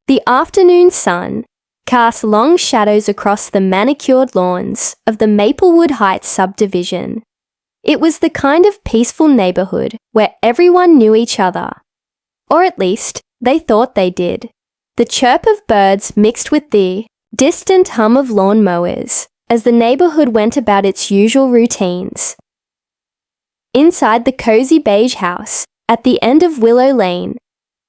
The afternoon sun cast long shadows across the manicured lawns of the Maplewood Heights subdivision. It was the kind of peaceful neighborhood where everyone knew each other. Or at least, they thought they did. The chirp of birds mixed with the distant hum of lawn mowers as the neighborhood went about its usual routines. Inside the cozy beige house at the end of Willow Lane,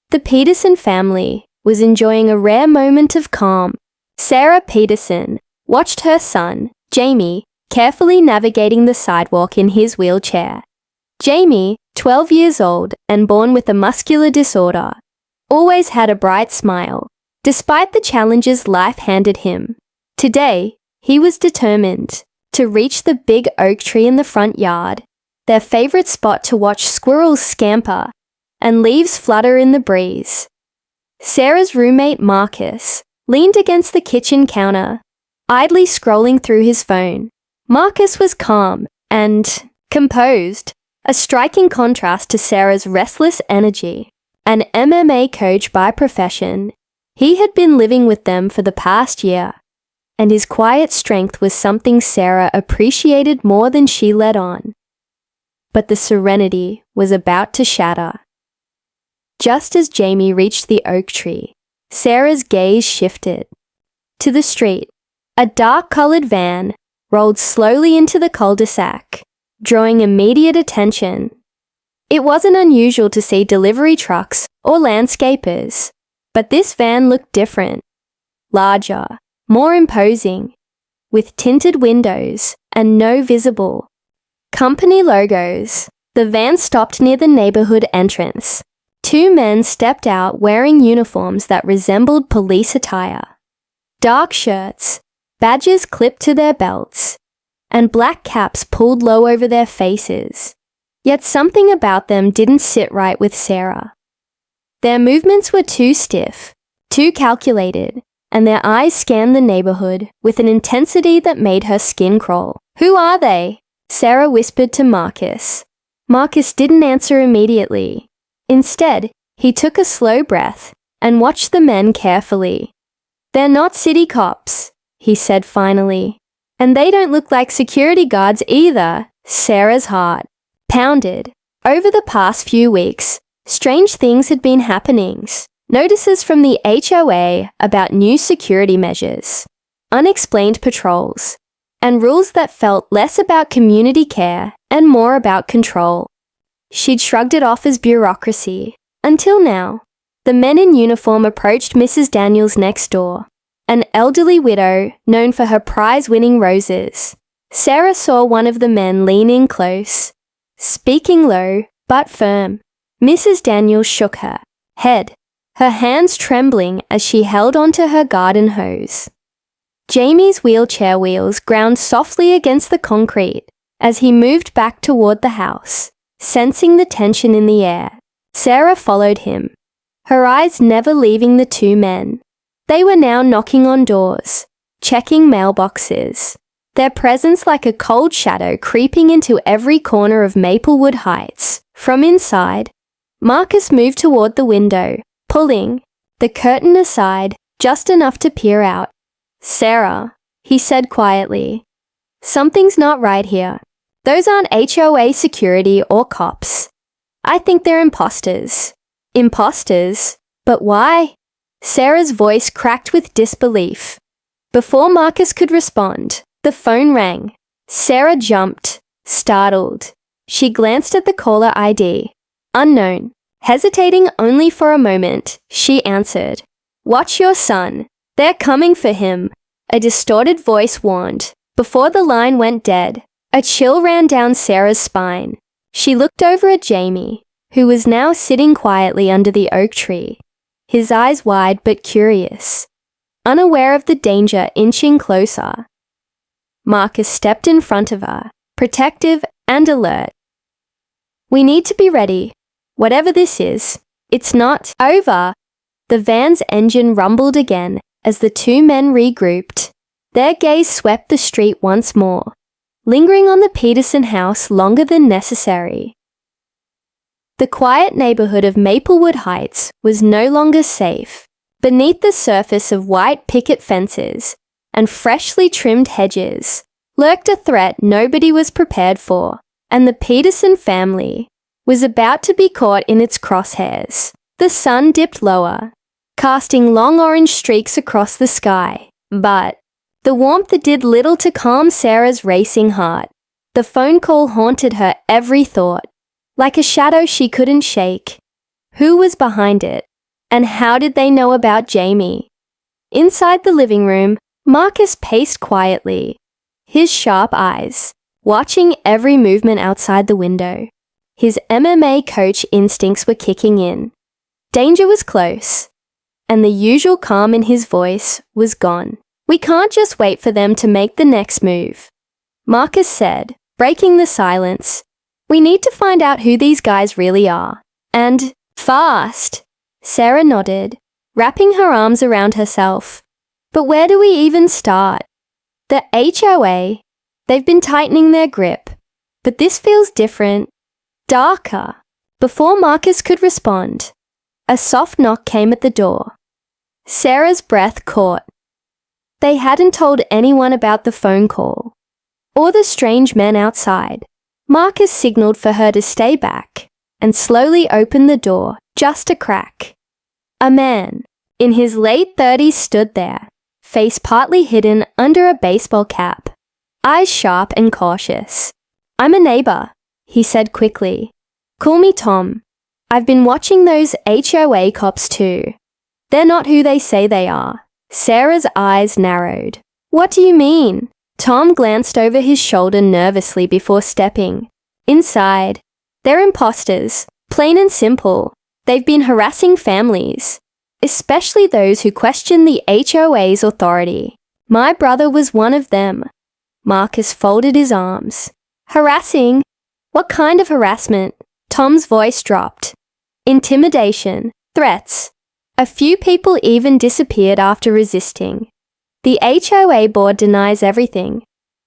the Peterson family was enjoying a rare moment of calm. Sarah Peterson watched her son, Jamie, carefully navigating the sidewalk in his wheelchair. Jamie, 12 years old and born with a muscular disorder, always had a bright smile, despite the challenges life handed him. Today, he was determined to reach the big oak tree in the front yard, their favorite spot to watch squirrels scamper and leaves flutter in the breeze. Sarah's roommate Marcus leaned against the kitchen counter, idly scrolling through his phone. Marcus was calm and composed, a striking contrast to Sarah's restless energy. An MMA coach by profession, he had been living with them for the past year, and his quiet strength was something Sarah appreciated more than she let on. But the serenity was about to shatter. Just as Jamie reached the oak tree, Sarah's gaze shifted. To the street, a dark-colored van rolled slowly into the cul-de-sac, drawing immediate attention. It wasn't unusual to see delivery trucks or landscapers, but this van looked different. Larger, more imposing, with tinted windows and no visible company logos. The van stopped near the neighborhood entrance. Two men stepped out wearing uniforms that resembled police attire. Dark shirts, badges clipped to their belts, and black caps pulled low over their faces. Yet something about them didn't sit right with Sarah. Their movements were too stiff, too calculated, and their eyes scanned the neighborhood with an intensity that made her skin crawl. "Who are they?" Sarah whispered to Marcus. Marcus didn't answer immediately. Instead, he took a slow breath and watched the men carefully. "They're not city cops," he said finally. "And they don't look like security guards either." Sarah's heart pounded. Over the past few weeks, strange things had been happening. Notices from the HOA about new security measures, unexplained patrols, and rules that felt less about community care and more about control. She'd shrugged it off as bureaucracy, until now. The men in uniform approached Mrs. Daniels next door, an elderly widow known for her prize-winning roses. Sarah saw one of the men lean in close, speaking low but firm. Mrs. Daniels shook her head, her hands trembling as she held onto her garden hose. Jamie's wheelchair wheels ground softly against the concrete as he moved back toward the house, sensing the tension in the air. Sarah followed him, her eyes never leaving the two men. They were now knocking on doors, checking mailboxes, their presence like a cold shadow creeping into every corner of Maplewood Heights. From inside, Marcus moved toward the window, pulling the curtain aside just enough to peer out. "Sarah," he said quietly, "something's not right here. Those aren't HOA security or cops. I think they're imposters." "Imposters? But why?" Sarah's voice cracked with disbelief. Before Marcus could respond, the phone rang. Sarah jumped, startled. She glanced at the caller ID. Unknown. Hesitating only for a moment, she answered. "Watch your son. They're coming for him," a distorted voice warned. Before the line went dead, a chill ran down Sarah's spine. She looked over at Jamie, who was now sitting quietly under the oak tree, his eyes wide but curious, unaware of the danger inching closer. Marcus stepped in front of her, protective and alert. "We need to be ready. Whatever this is, it's not over." The van's engine rumbled again as the two men regrouped. Their gaze swept the street once more, lingering on the Peterson house longer than necessary. The quiet neighborhood of Maplewood Heights was no longer safe. Beneath the surface of white picket fences and freshly trimmed hedges lurked a threat nobody was prepared for, and the Peterson family was about to be caught in its crosshairs. The sun dipped lower, casting long orange streaks across the sky, but the warmth did little to calm Sarah's racing heart. The phone call haunted her every thought, like a shadow she couldn't shake. Who was behind it? And how did they know about Jamie? Inside the living room, Marcus paced quietly, his sharp eyes watching every movement outside the window. His MMA coach instincts were kicking in. Danger was close, and the usual calm in his voice was gone. "We can't just wait for them to make the next move," Marcus said, breaking the silence. "We need to find out who these guys really are. And fast." Sarah nodded, wrapping her arms around herself. "But where do we even start?" "The HOA. They've been tightening their grip. But this feels different. Darker." Before Marcus could respond, a soft knock came at the door. Sarah's breath caught. They hadn't told anyone about the phone call or the strange men outside. Marcus signaled for her to stay back and slowly opened the door just a crack. A man in his late 30s stood there, face partly hidden under a baseball cap, eyes sharp and cautious. "I'm a neighbor," he said quickly. "Call me Tom. I've been watching those HOA cops too. They're not who they say they are." Sarah's eyes narrowed. "What do you mean?" Tom glanced over his shoulder nervously before stepping inside. "They're imposters, plain and simple. They've been harassing families, especially those who question the HOA's authority. My brother was one of them." Marcus folded his arms. "Harassing? What kind of harassment?" Tom's voice dropped. "Intimidation, threats. A few people even disappeared after resisting. The HOA board denies everything,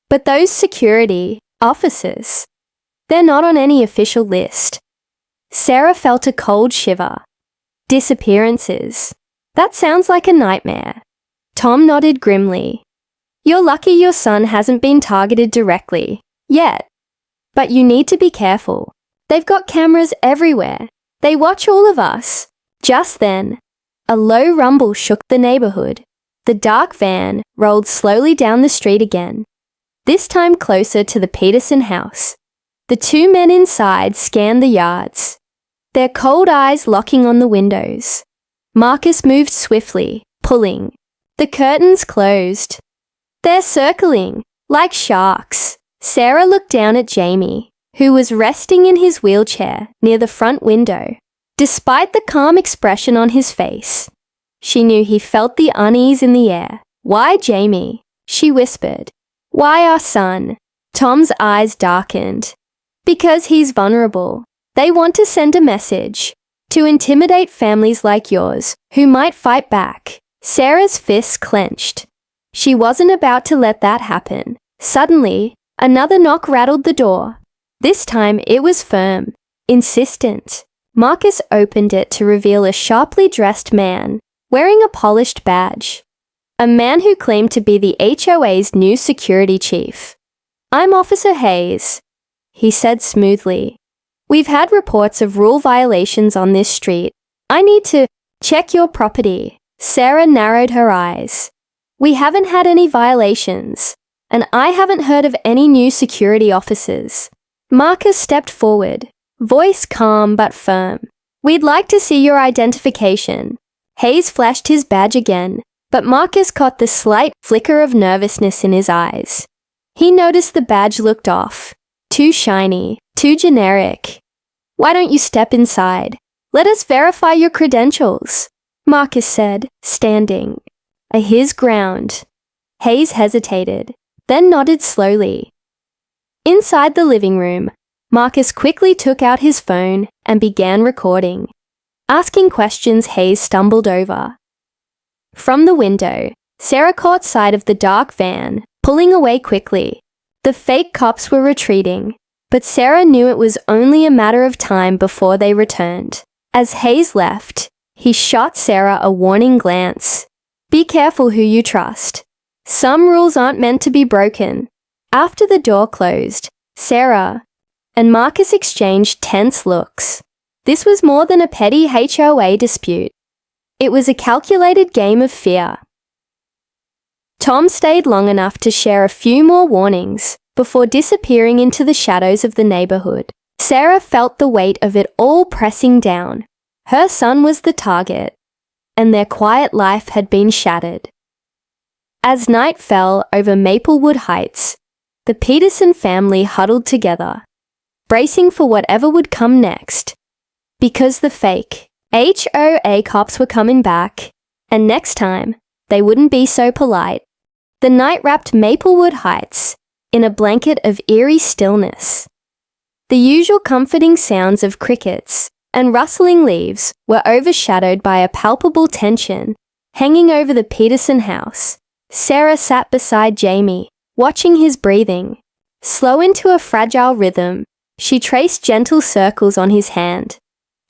but those security officers, they're not on any official list." Sarah felt a cold shiver. "Disappearances. That sounds like a nightmare." Tom nodded grimly. "You're lucky your son hasn't been targeted directly yet. But you need to be careful. They've got cameras everywhere. They watch all of us." Just then, a low rumble shook the neighborhood. The dark van rolled slowly down the street again, this time closer to the Peterson house. The two men inside scanned the yards, their cold eyes locking on the windows. Marcus moved swiftly, pulling. The curtains closed. "They're circling, like sharks." Sarah looked down at Jamie, who was resting in his wheelchair near the front window. Despite the calm expression on his face, she knew he felt the unease in the air. "Why Jamie?" she whispered. "Why our son?" Tom's eyes darkened. "Because he's vulnerable. They want to send a message to intimidate families like yours who might fight back." Sarah's fists clenched. She wasn't about to let that happen. Suddenly, another knock rattled the door. This time it was firm, insistent. Marcus opened it to reveal a sharply dressed man wearing a polished badge. A man who claimed to be the HOA's new security chief. "I'm Officer Hayes," he said smoothly. "We've had reports of rule violations on this street. I need to check your property." Sarah narrowed her eyes. "We haven't had any violations, and I haven't heard of any new security officers." Marcus stepped forward, voice calm but firm. "We'd like to see your identification." Hayes flashed his badge again, but Marcus caught the slight flicker of nervousness in his eyes. He noticed the badge looked off. Too shiny, too generic. "Why don't you step inside? Let us verify your credentials," Marcus said, standing. His ground. Hayes hesitated, then nodded slowly. Inside the living room, Marcus quickly took out his phone and began recording. Asking questions Hayes stumbled over. From the window, Sarah caught sight of the dark van, pulling away quickly. The fake cops were retreating, but Sarah knew it was only a matter of time before they returned. As Hayes left, He shot Sarah a warning glance. Be careful who you trust. Some rules aren't meant to be broken. After the door closed, Sarah and Marcus exchanged tense looks. This was more than a petty HOA dispute. It was a calculated game of fear. Tom stayed long enough to share a few more warnings before disappearing into the shadows of the neighborhood. Sarah felt the weight of it all pressing down. Her son was the target, and their quiet life had been shattered. As night fell over Maplewood Heights, the Peterson family huddled together, bracing for whatever would come next. Because the fake HOA cops were coming back, and next time, they wouldn't be so polite. The night wrapped Maplewood Heights in a blanket of eerie stillness. The usual comforting sounds of crickets and rustling leaves were overshadowed by a palpable tension hanging over the Peterson house. Sarah sat beside Jamie, watching his breathing. Slow into a fragile rhythm, she traced gentle circles on his hand,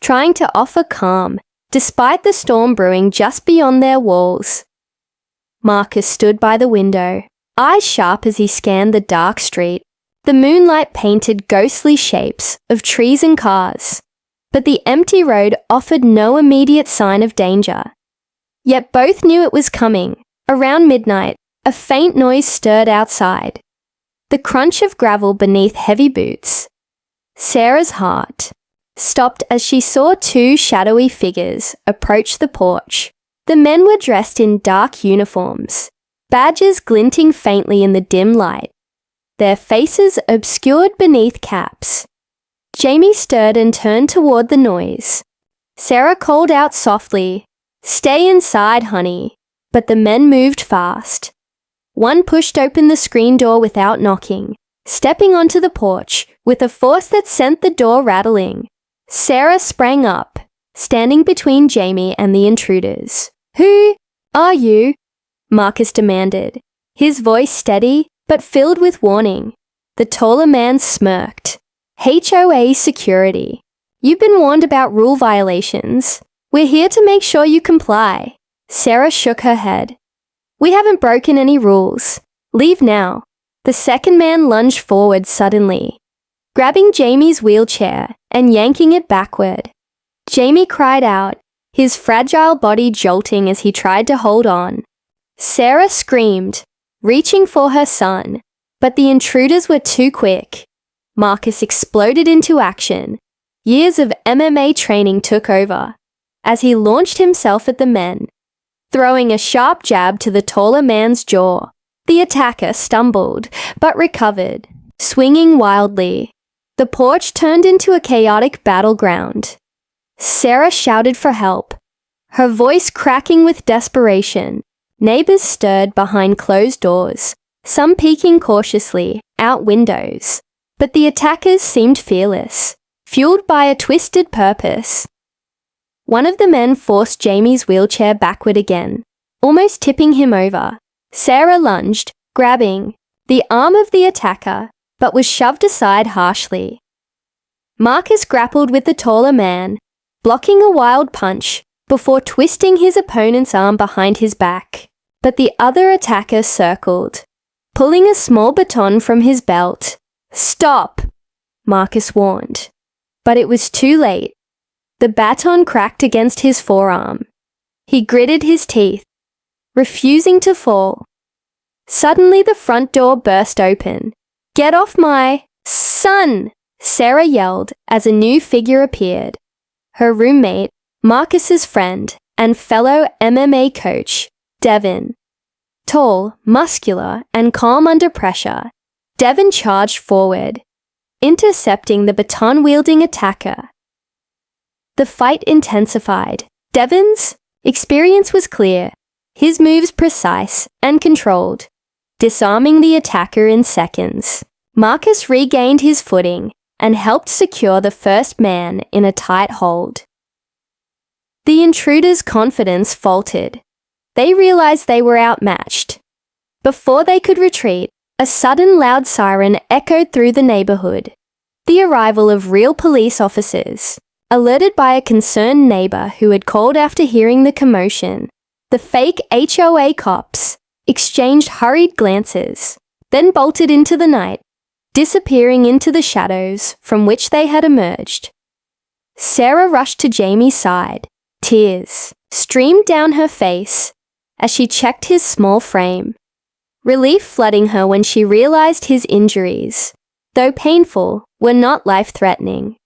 trying to offer calm despite the storm brewing just beyond their walls. Marcus stood by the window, eyes sharp as he scanned the dark street. The moonlight painted ghostly shapes of trees and cars, but the empty road offered no immediate sign of danger. Yet both knew it was coming. Around midnight, a faint noise stirred outside, the crunch of gravel beneath heavy boots. Sarah's heart stopped as she saw two shadowy figures approach the porch. The men were dressed in dark uniforms, badges glinting faintly in the dim light, their faces obscured beneath caps. Jamie stirred and turned toward the noise. Sarah called out softly, "Stay inside, honey," but the men moved fast. One pushed open the screen door without knocking, stepping onto the porch with a force that sent the door rattling. Sarah sprang up, standing between Jamie and the intruders. "Who are you?" Marcus demanded, his voice steady but filled with warning. The taller man smirked. "HOA security. You've been warned about rule violations. We're here to make sure you comply." Sarah shook her head. "We haven't broken any rules. Leave now." The second man lunged forward suddenly, grabbing Jamie's wheelchair and yanking it backward. Jamie cried out, his fragile body jolting as he tried to hold on. Sarah screamed, reaching for her son, but the intruders were too quick. Marcus exploded into action. Years of MMA training took over as he launched himself at the men, throwing a sharp jab to the taller man's jaw. The attacker stumbled, but recovered, swinging wildly. The porch turned into a chaotic battleground. Sarah shouted for help, her voice cracking with desperation. Neighbors stirred behind closed doors, some peeking cautiously out windows. But the attackers seemed fearless, fueled by a twisted purpose. One of the men forced Jamie's wheelchair backward again, almost tipping him over. Sarah lunged, grabbing the arm of the attacker, but was shoved aside harshly. Marcus grappled with the taller man, blocking a wild punch before twisting his opponent's arm behind his back. But the other attacker circled, pulling a small baton from his belt. "Stop," Marcus warned. But it was too late. The baton cracked against his forearm. He gritted his teeth, refusing to fall. Suddenly the front door burst open. "Get off my son!" Sarah yelled as a new figure appeared. Her roommate, Marcus's friend and fellow MMA coach, Devin. Tall, muscular, and calm under pressure, Devin charged forward, intercepting the baton-wielding attacker. The fight intensified. Devin's experience was clear, his moves precise and controlled, disarming the attacker in seconds. Marcus regained his footing and helped secure the first man in a tight hold. The intruders' confidence faltered. They realized they were outmatched. Before they could retreat, a sudden loud siren echoed through the neighborhood. The arrival of real police officers. Alerted by a concerned neighbor who had called after hearing the commotion, the fake HOA cops exchanged hurried glances, then bolted into the night, disappearing into the shadows from which they had emerged. Sarah rushed to Jamie's side. Tears streamed down her face as she checked his small frame, relief flooding her when she realized his injuries, though painful, were not life-threatening.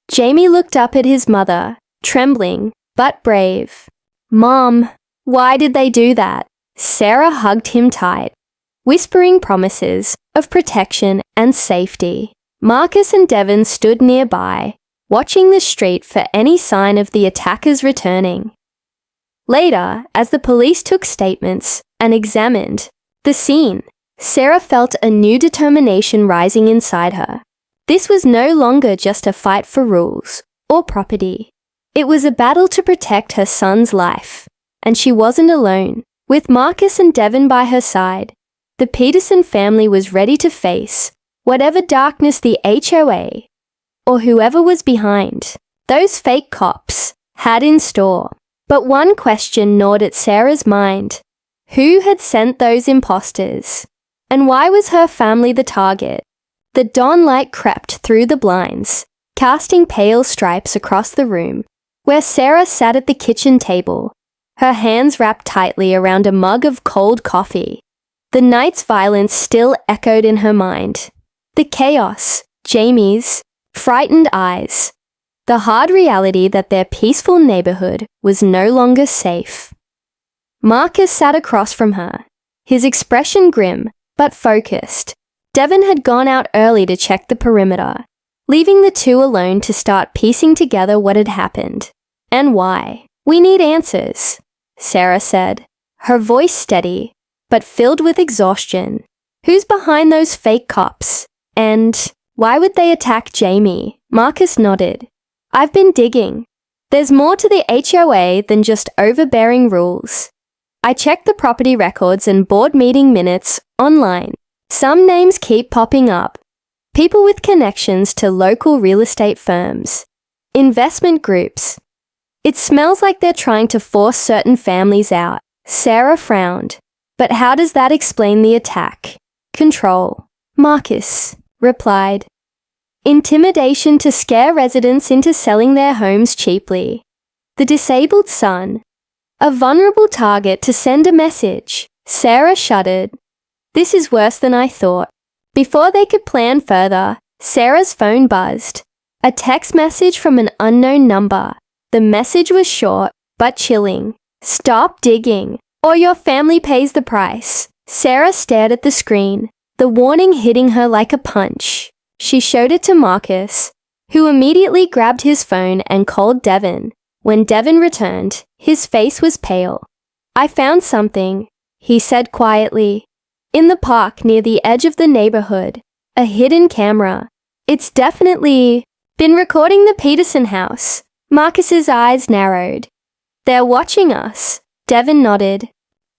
Jamie looked up at his mother, trembling but brave. "Mom, why did they do that?" Sarah hugged him tight, whispering promises of protection and safety. Marcus and Devon stood nearby, watching the street for any sign of the attackers returning. Later, as the police took statements and examined the scene, Sarah felt a new determination rising inside her. This was no longer just a fight for rules or property. It was a battle to protect her son's life, and she wasn't alone. With Marcus and Devon by her side, the Peterson family was ready to face whatever darkness the HOA, or whoever was behind those fake cops, had in store. But one question gnawed at Sarah's mind. Who had sent those imposters? And why was her family the target? The dawn light crept through the blinds, casting pale stripes across the room, where Sarah sat at the kitchen table, her hands wrapped tightly around a mug of cold coffee. The night's violence still echoed in her mind. The chaos, Jamie's frightened eyes, the hard reality that their peaceful neighborhood was no longer safe. Marcus sat across from her, his expression grim but focused. Devon had gone out early to check the perimeter, leaving the two alone to start piecing together what had happened and why. "We need answers," Sarah said, her voice steady but filled with exhaustion. "Who's behind those fake cops? And why would they attack Jamie?" Marcus nodded. "I've been digging. There's more to the HOA than just overbearing rules. I checked the property records and board meeting minutes online. Some names keep popping up. People with connections to local real estate firms, investment groups. It smells like they're trying to force certain families out." Sarah frowned. "But how does that explain the attack?" "Control," Marcus replied. "Intimidation to scare residents into selling their homes cheaply. The disabled son, a vulnerable target to send a message." Sarah shuddered. "This is worse than I thought." Before they could plan further, Sarah's phone buzzed. A text message from an unknown number. The message was short but chilling. "Stop digging, or your family pays the price." Sarah stared at the screen, the warning hitting her like a punch. She showed it to Marcus, who immediately grabbed his phone and called Devon. When Devon returned, his face was pale. "I found something," he said quietly. "In the park near the edge of the neighborhood. A hidden camera. It's definitely been recording the Peterson house." Marcus's eyes narrowed. "They're watching us." Devon nodded.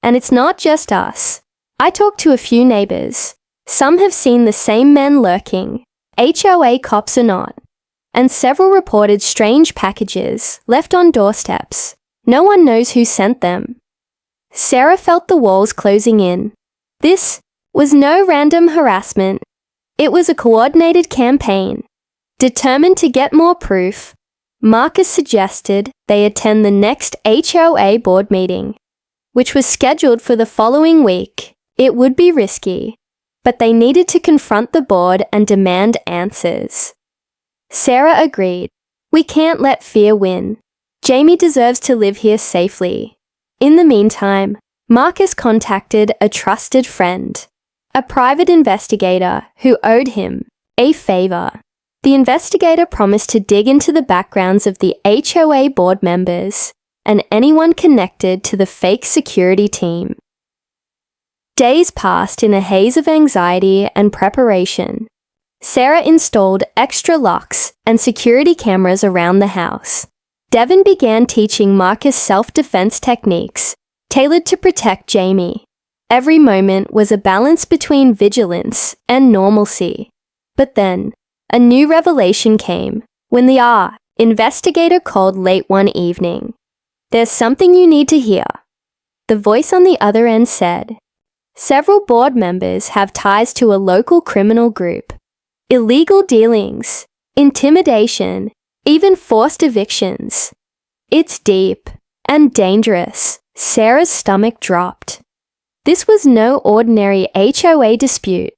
"And it's not just us. I talked to a few neighbors. Some have seen the same men lurking, HOA cops or not, and several reported strange packages left on doorsteps. No one knows who sent them." Sarah felt the walls closing in. This was no random harassment. It was a coordinated campaign. Determined to get more proof, Marcus suggested they attend the next HOA board meeting, which was scheduled for the following week. It would be risky, but they needed to confront the board and demand answers. Sarah agreed. "We can't let fear win. Jamie deserves to live here safely." In the meantime, Marcus contacted a trusted friend, a private investigator who owed him a favor. The investigator promised to dig into the backgrounds of the HOA board members and anyone connected to the fake security team. Days passed in a haze of anxiety and preparation. Sarah installed extra locks and security cameras around the house. Devon began teaching Marcus self-defense techniques tailored to protect Jamie. Every moment was a balance between vigilance and normalcy. But then, a new revelation came when the investigator called late one evening. "There's something you need to hear." The voice on the other end said, "Several board members have ties to a local criminal group. Illegal dealings, intimidation, even forced evictions. It's deep and dangerous." Sarah's stomach dropped. This was no ordinary HOA dispute.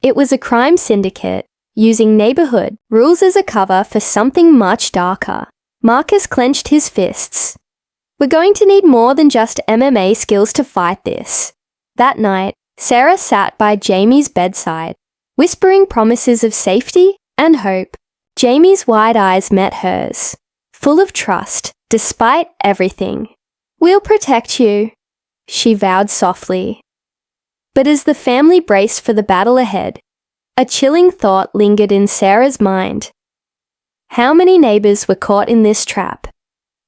It was a crime syndicate using neighborhood rules as a cover for something much darker. Marcus clenched his fists. "We're going to need more than just MMA skills to fight this." That night, Sarah sat by Jamie's bedside, whispering promises of safety and hope. Jamie's wide eyes met hers, full of trust, despite everything. "We'll protect you," she vowed softly. But as the family braced for the battle ahead, a chilling thought lingered in Sarah's mind. How many neighbors were caught in this trap?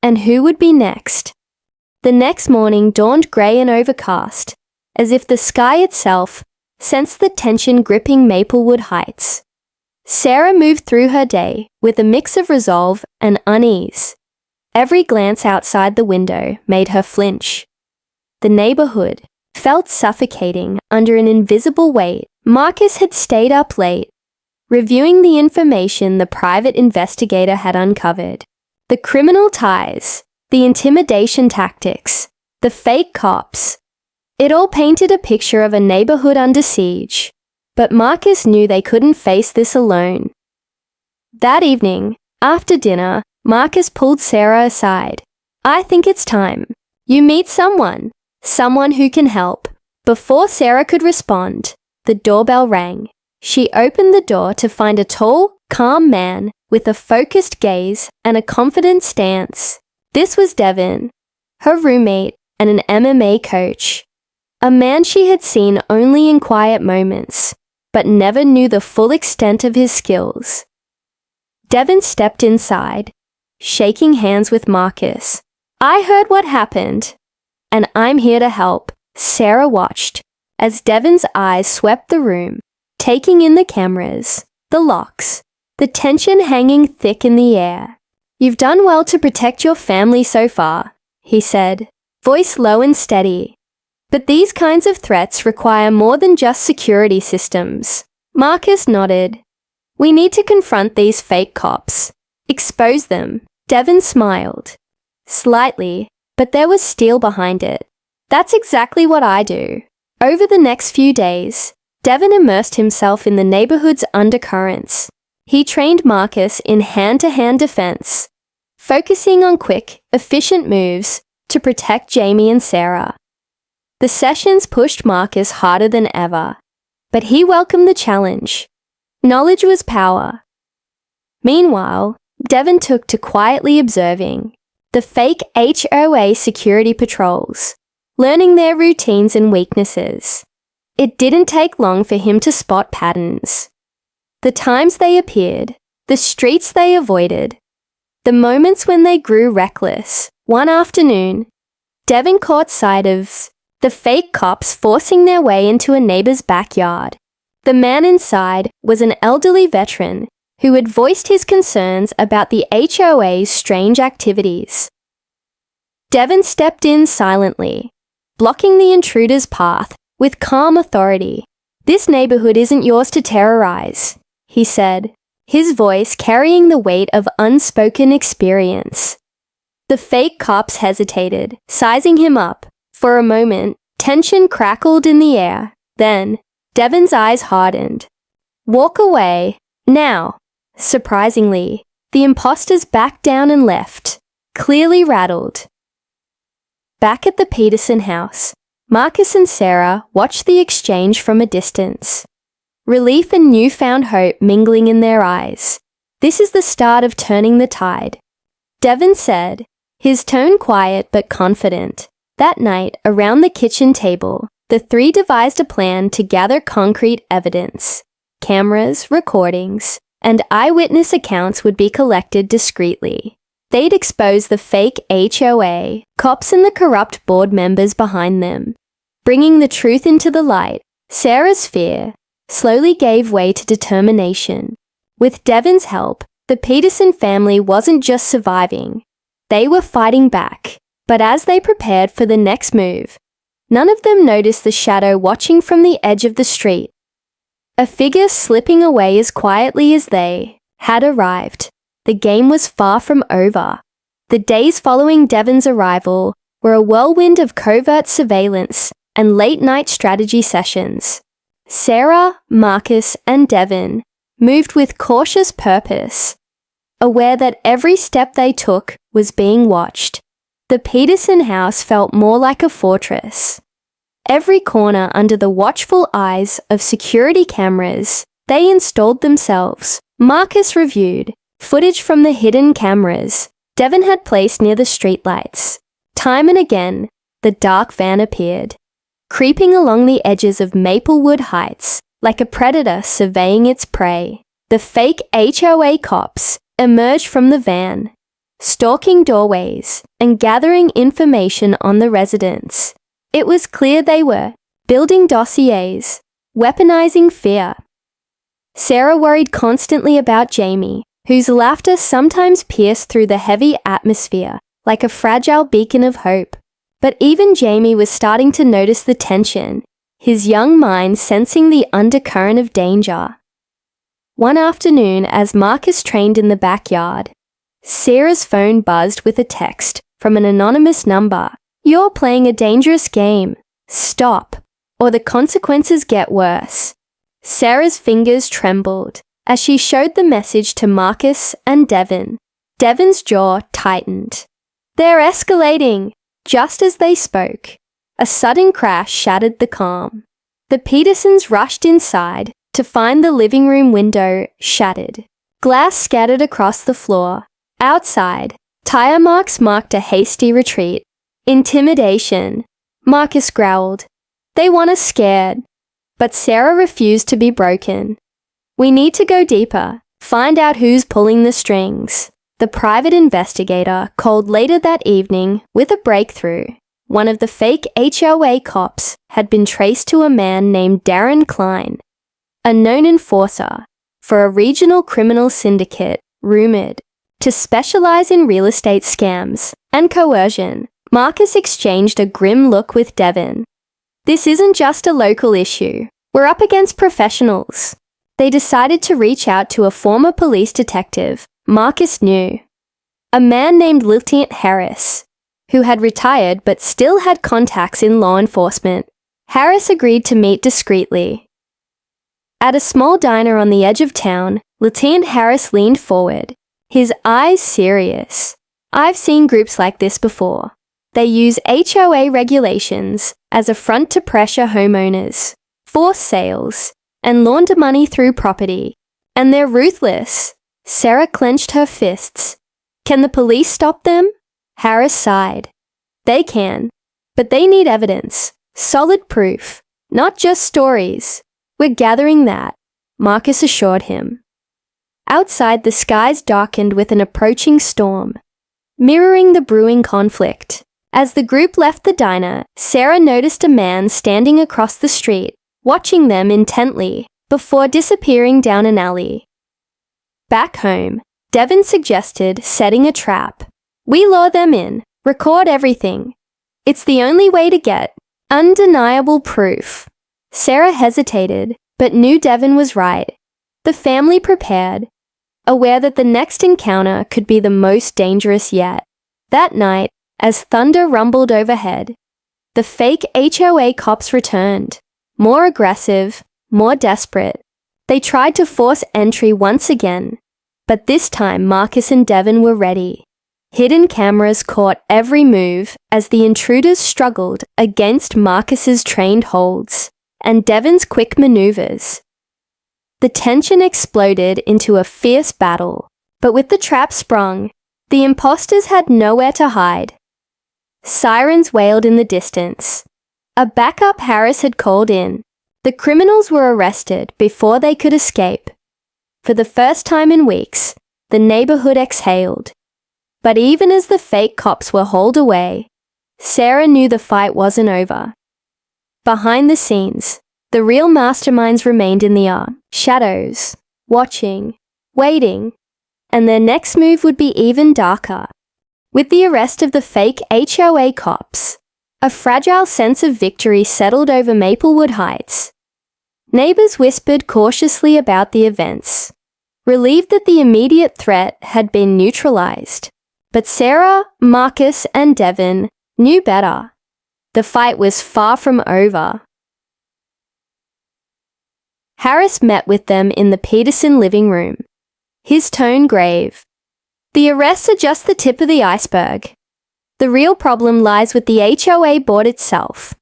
And who would be next? The next morning dawned grey and overcast, as if the sky itself sensed the tension gripping Maplewood Heights. Sarah moved through her day with a mix of resolve and unease. Every glance outside the window made her flinch. The neighborhood felt suffocating under an invisible weight. Marcus had stayed up late, reviewing the information the private investigator had uncovered. The criminal ties, the intimidation tactics, the fake cops. It all painted a picture of a neighborhood under siege. But Marcus knew they couldn't face this alone. That evening, after dinner, Marcus pulled Sarah aside. "I think it's time. You meet someone who can help." Before Sarah could respond, the doorbell rang. She opened the door to find a tall, calm man with a focused gaze and a confident stance. This was Devin, her roommate and an MMA coach. A man she had seen only in quiet moments, but never knew the full extent of his skills. Devin stepped inside, shaking hands with Marcus. "I heard what happened, and I'm here to help." Sarah watched as Devin's eyes swept the room, taking in the cameras, the locks, the tension hanging thick in the air. "You've done well to protect your family so far," he said, voice low and steady. "But these kinds of threats require more than just security systems." Marcus nodded. "We need to confront these fake cops. Expose them." Devin smiled. Slightly, but there was steel behind it. "That's exactly what I do." Over the next few days, Devin immersed himself in the neighborhood's undercurrents. He trained Marcus in hand-to-hand defense, focusing on quick, efficient moves to protect Jamie and Sarah. The sessions pushed Marcus harder than ever, but he welcomed the challenge. Knowledge was power. Meanwhile, Devin took to quietly observing the fake HOA security patrols, learning their routines and weaknesses. It didn't take long for him to spot patterns. The times they appeared, the streets they avoided, the moments when they grew reckless. One afternoon, Devin caught sight of the fake cops forcing their way into a neighbor's backyard. The man inside was an elderly veteran who had voiced his concerns about the HOA's strange activities. Devin stepped in silently, blocking the intruder's path with calm authority. "This neighborhood isn't yours to terrorize," he said, his voice carrying the weight of unspoken experience. The fake cops hesitated, sizing him up. For a moment, tension crackled in the air. Then, Devin's eyes hardened. "Walk away, now." Surprisingly, the imposters backed down and left, clearly rattled. Back at the Peterson house, Marcus and Sarah watched the exchange from a distance, relief and newfound hope mingling in their eyes. "This is the start of turning the tide," Devin said, his tone quiet but confident. That night, around the kitchen table, the three devised a plan to gather concrete evidence. Cameras, recordings, and eyewitness accounts would be collected discreetly. They'd expose the fake HOA, cops and the corrupt board members behind them. Bringing the truth into the light, Sarah's fear slowly gave way to determination. With Devin's help, The Peterson family wasn't just surviving. They were fighting back. But as they prepared for the next move, none of them noticed the shadow watching from the edge of the street. A figure slipping away as quietly as they had arrived. The game was far from over. The days following Devon's arrival were a whirlwind of covert surveillance and late-night strategy sessions. Sarah, Marcus, and Devon moved with cautious purpose, aware that every step they took was being watched. The Peterson house felt more like a fortress. Every corner under the watchful eyes of security cameras they installed themselves. Marcus reviewed footage from the hidden cameras Devon had placed near the streetlights. Time and again, the dark van appeared, creeping along the edges of Maplewood Heights like a predator surveying its prey. The fake HOA cops emerged from the van, stalking doorways and gathering information on the residents. It was clear they were building dossiers, weaponizing fear. Sarah worried constantly about Jamie, whose laughter sometimes pierced through the heavy atmosphere like a fragile beacon of hope. But even Jamie was starting to notice the tension, his young mind sensing the undercurrent of danger. One afternoon, as Marcus trained in the backyard, Sarah's phone buzzed with a text from an anonymous number. "You're playing a dangerous game. Stop, or the consequences get worse." Sarah's fingers trembled as she showed the message to Marcus and Devon. Devon's jaw tightened. "They're escalating." Just as they spoke, a sudden crash shattered the calm. The Petersons rushed inside to find the living room window shattered. Glass scattered across the floor. Outside, tire marks marked a hasty retreat. Intimidation. Marcus growled. "They want us scared." But Sarah refused to be broken. "We need to go deeper, find out who's pulling the strings." The private investigator called later that evening with a breakthrough. One of the fake HOA cops had been traced to a man named Darren Klein, a known enforcer for a regional criminal syndicate rumored to specialize in real estate scams and coercion. Marcus exchanged a grim look with Devon. "This isn't just a local issue. We're up against professionals." They decided to reach out to a former police detective Marcus knew, a man named Lieutenant Harris, who had retired but still had contacts in law enforcement. Harris agreed to meet discreetly. At a small diner on the edge of town, Lieutenant Harris leaned forward, his eyes serious. "I've seen groups like this before. They use HOA regulations as a front to pressure homeowners, force sales, and launder money through property. And they're ruthless." Sarah clenched her fists. "Can the police stop them?" Harris sighed. "They can, but they need evidence, solid proof, not just stories. We're gathering that," Marcus assured him. Outside, the skies darkened with an approaching storm, mirroring the brewing conflict. As the group left the diner, Sarah noticed a man standing across the street, watching them intently, before disappearing down an alley. Back home, Devon suggested setting a trap. "We lure them in, record everything. It's the only way to get undeniable proof." Sarah hesitated, but knew Devon was right. The family prepared, aware that the next encounter could be the most dangerous yet. That night, as thunder rumbled overhead, the fake HOA cops returned, more aggressive, more desperate. They tried to force entry once again, but this time Marcus and Devon were ready. Hidden cameras caught every move as the intruders struggled against Marcus's trained holds and Devon's quick maneuvers. The tension exploded into a fierce battle, but with the trap sprung, the imposters had nowhere to hide. Sirens wailed in the distance. A backup Harris had called in. The criminals were arrested before they could escape. For the first time in weeks, the neighborhood exhaled. But even as the fake cops were hauled away, Sarah knew the fight wasn't over. Behind the scenes, the real masterminds remained in the shadows, watching, waiting. and their next move would be even darker. With the arrest of the fake HOA cops, a fragile sense of victory settled over Maplewood Heights. Neighbors whispered cautiously about the events, relieved that the immediate threat had been neutralized. But Sarah, Marcus, and Devin knew better. The fight was far from over. Harris met with them in the Peterson living room, his tone grave. The arrests are just the tip of the iceberg. The real problem lies with the HOA board itself.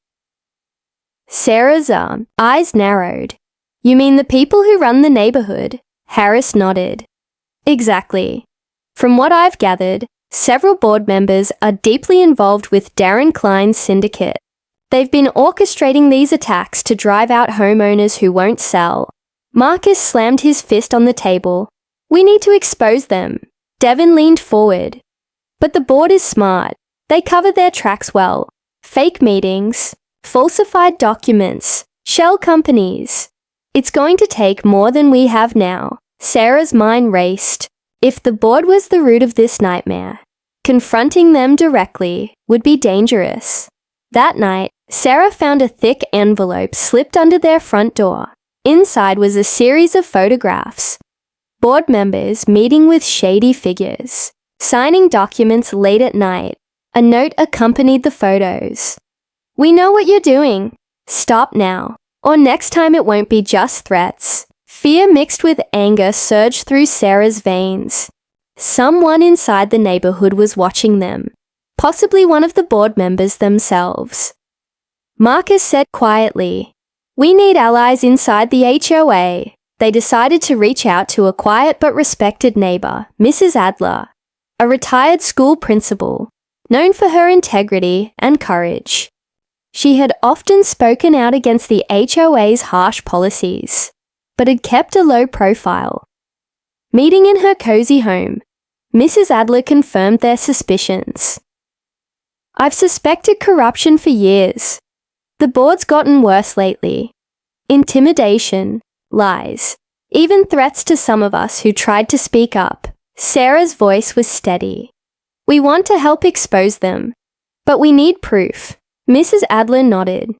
Sarah's eyes narrowed. You mean the people who run the neighborhood? Harris nodded. Exactly. From what I've gathered, several board members are deeply involved with Darren Klein's syndicate. They've been orchestrating these attacks to drive out homeowners who won't sell. Marcus slammed his fist on the table. We need to expose them. Devin leaned forward. But the board is smart. They cover their tracks well. Fake meetings, falsified documents, shell companies. It's going to take more than we have now. Sarah's mind raced. If the board was the root of this nightmare, confronting them directly would be dangerous. That night, Sarah found a thick envelope slipped under their front door. Inside was a series of photographs. Board members meeting with shady figures, signing documents late at night. A note accompanied the photos. We know what you're doing. Stop now, or next time it won't be just threats. Fear mixed with anger surged through Sarah's veins. Someone inside the neighborhood was watching them, possibly one of the board members themselves. Marcus said quietly, "We need allies inside the HOA." They decided to reach out to a quiet but respected neighbor, Mrs. Adler, a retired school principal, known for her integrity and courage. She had often spoken out against the HOA's harsh policies, but had kept a low profile. Meeting in her cozy home, Mrs. Adler confirmed their suspicions. I've suspected corruption for years. The board's gotten worse lately. Intimidation, lies, even threats to some of us who tried to speak up. Sarah's voice was steady. We want to help expose them, but we need proof. Mrs. Adler nodded.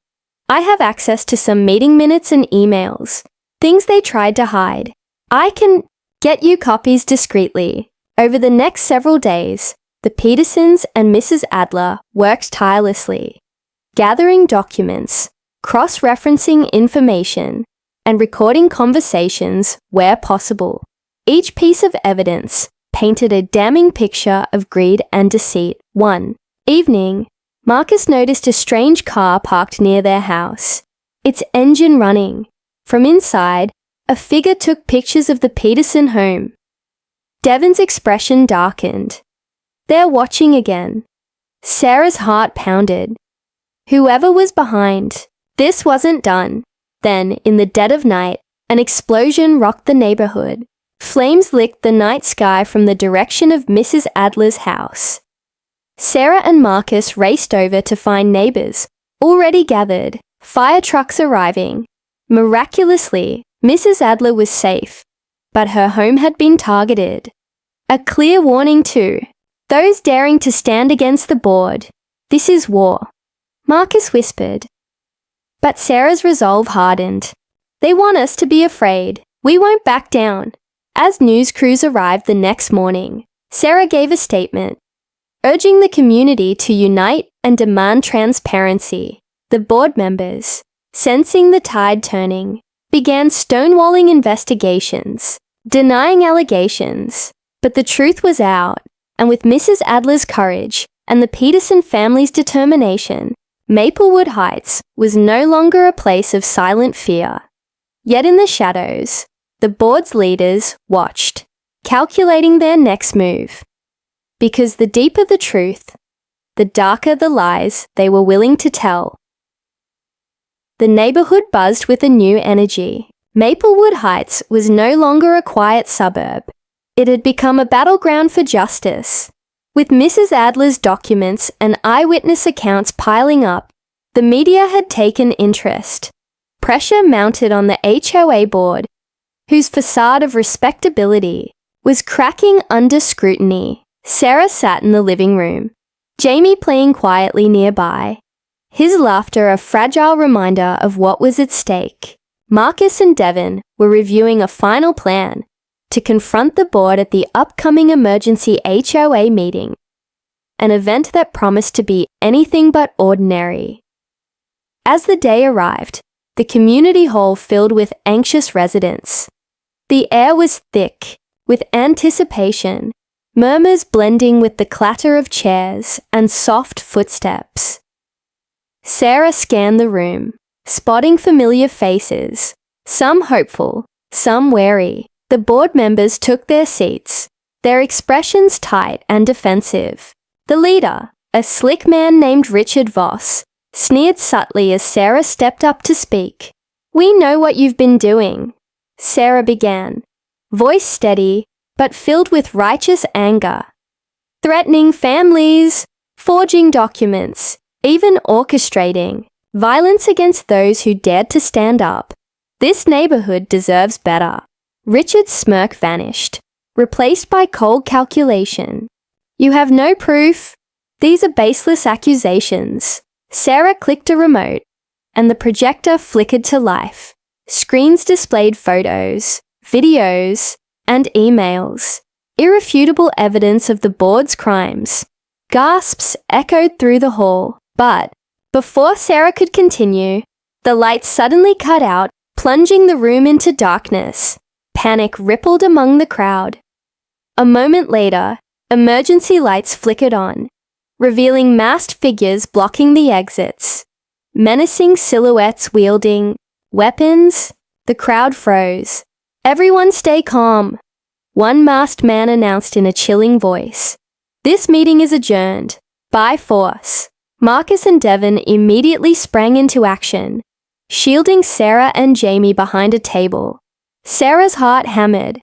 I have access to some meeting minutes and emails, things they tried to hide. I can get you copies discreetly. Over the next several days, the Petersons and Mrs. Adler worked tirelessly, gathering documents, cross-referencing information, and recording conversations where possible. Each piece of evidence painted a damning picture of greed and deceit. One evening, Marcus noticed a strange car parked near their house, its engine running. From inside, a figure took pictures of the Peterson home. Devin's expression darkened. They're watching again. Sarah's heart pounded. Whoever was behind, this wasn't done. Then, in the dead of night, an explosion rocked the neighborhood. Flames licked the night sky from the direction of Mrs. Adler's house. Sarah and Marcus raced over to find neighbors, already gathered, fire trucks arriving. Miraculously, Mrs. Adler was safe, but her home had been targeted. A clear warning too. Those daring to stand against the board. This is war. Marcus whispered. But Sarah's resolve hardened. They want us to be afraid. We won't back down. As news crews arrived the next morning, Sarah gave a statement, urging the community to unite and demand transparency. The board members, sensing the tide turning, began stonewalling investigations, denying allegations. But the truth was out, and with Mrs. Adler's courage and the Peterson family's determination, Maplewood Heights was no longer a place of silent fear. Yet in the shadows, the board's leaders watched, calculating their next move. Because the deeper the truth, the darker the lies they were willing to tell. The neighborhood buzzed with a new energy. Maplewood Heights was no longer a quiet suburb. It had become a battleground for justice. With Mrs. Adler's documents and eyewitness accounts piling up, the media had taken interest. Pressure mounted on the HOA board, whose facade of respectability was cracking under scrutiny. Sarah sat in the living room, Jamie playing quietly nearby, his laughter a fragile reminder of what was at stake. Marcus and Devon were reviewing a final plan to confront the board at the upcoming emergency HOA meeting, an event that promised to be anything but ordinary. As the day arrived, the community hall filled with anxious residents. The air was thick with anticipation, murmurs blending with the clatter of chairs and soft footsteps. Sarah scanned the room, spotting familiar faces, some hopeful, some wary. The board members took their seats, their expressions tight and defensive. The leader, a slick man named Richard Voss, sneered subtly as Sarah stepped up to speak. "We know what you've been doing," Sarah began, voice steady but filled with righteous anger. "Threatening families, forging documents, even orchestrating violence against those who dared to stand up. This neighborhood deserves better." Richard's smirk vanished, replaced by cold calculation. "You have no proof. These are baseless accusations." Sarah clicked a remote, and the projector flickered to life. Screens displayed photos, videos, and emails, irrefutable evidence of the board's crimes. Gasps echoed through the hall, but before Sarah could continue, the lights suddenly cut out, plunging the room into darkness. Panic rippled among the crowd. A moment later, emergency lights flickered on, revealing masked figures blocking the exits. Menacing silhouettes wielding weapons. The crowd froze. "Everyone stay calm," one masked man announced in a chilling voice. "This meeting is adjourned. By force." Marcus and Devon immediately sprang into action, shielding Sarah and Jamie behind a table. Sarah's heart hammered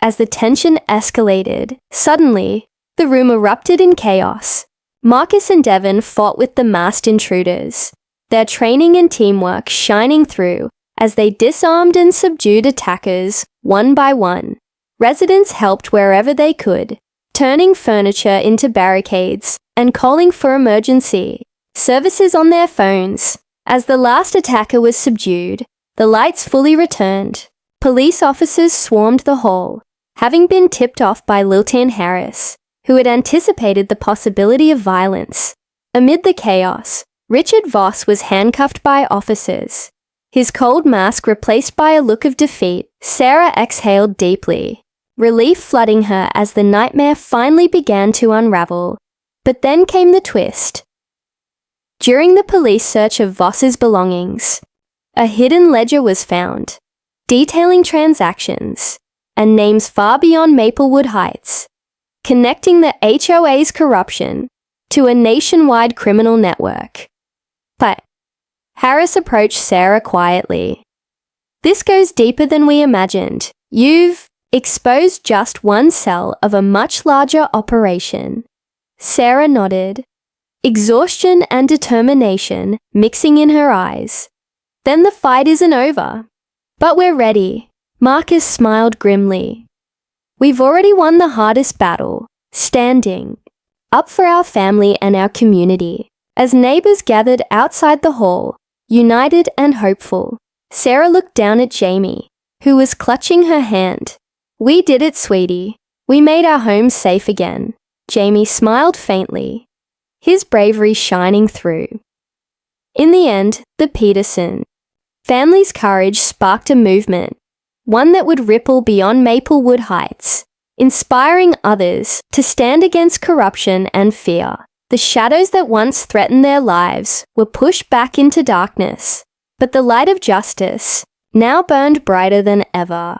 as the tension escalated. Suddenly, the room erupted in chaos. Marcus and Devon fought with the masked intruders, their training and teamwork shining through as they disarmed and subdued attackers one by one. Residents helped wherever they could, turning furniture into barricades and calling for emergency services on their phones. As the last attacker was subdued, the lights fully returned. Police officers swarmed the hall, having been tipped off by Liltan Harris, who had anticipated the possibility of violence. Amid the chaos, Richard Voss was handcuffed by officers, his cold mask replaced by a look of defeat. Sarah exhaled deeply, relief flooding her as the nightmare finally began to unravel. But then came the twist. During the police search of Voss's belongings, a hidden ledger was found, detailing transactions and names far beyond Maplewood Heights, connecting the HOA's corruption to a nationwide criminal network. But Harris approached Sarah quietly. "This goes deeper than we imagined. You've exposed just one cell of a much larger operation." Sarah nodded, exhaustion and determination mixing in her eyes. "Then the fight isn't over." "But we're ready," Marcus smiled grimly. "We've already won the hardest battle, standing up for our family and our community." As neighbors gathered outside the hall, united and hopeful, Sarah looked down at Jamie, who was clutching her hand. "We did it, sweetie. We made our home safe again." Jamie smiled faintly, his bravery shining through. In the end, the Peterson family's courage sparked a movement, one that would ripple beyond Maplewood Heights, inspiring others to stand against corruption and fear. The shadows that once threatened their lives were pushed back into darkness, but the light of justice now burned brighter than ever.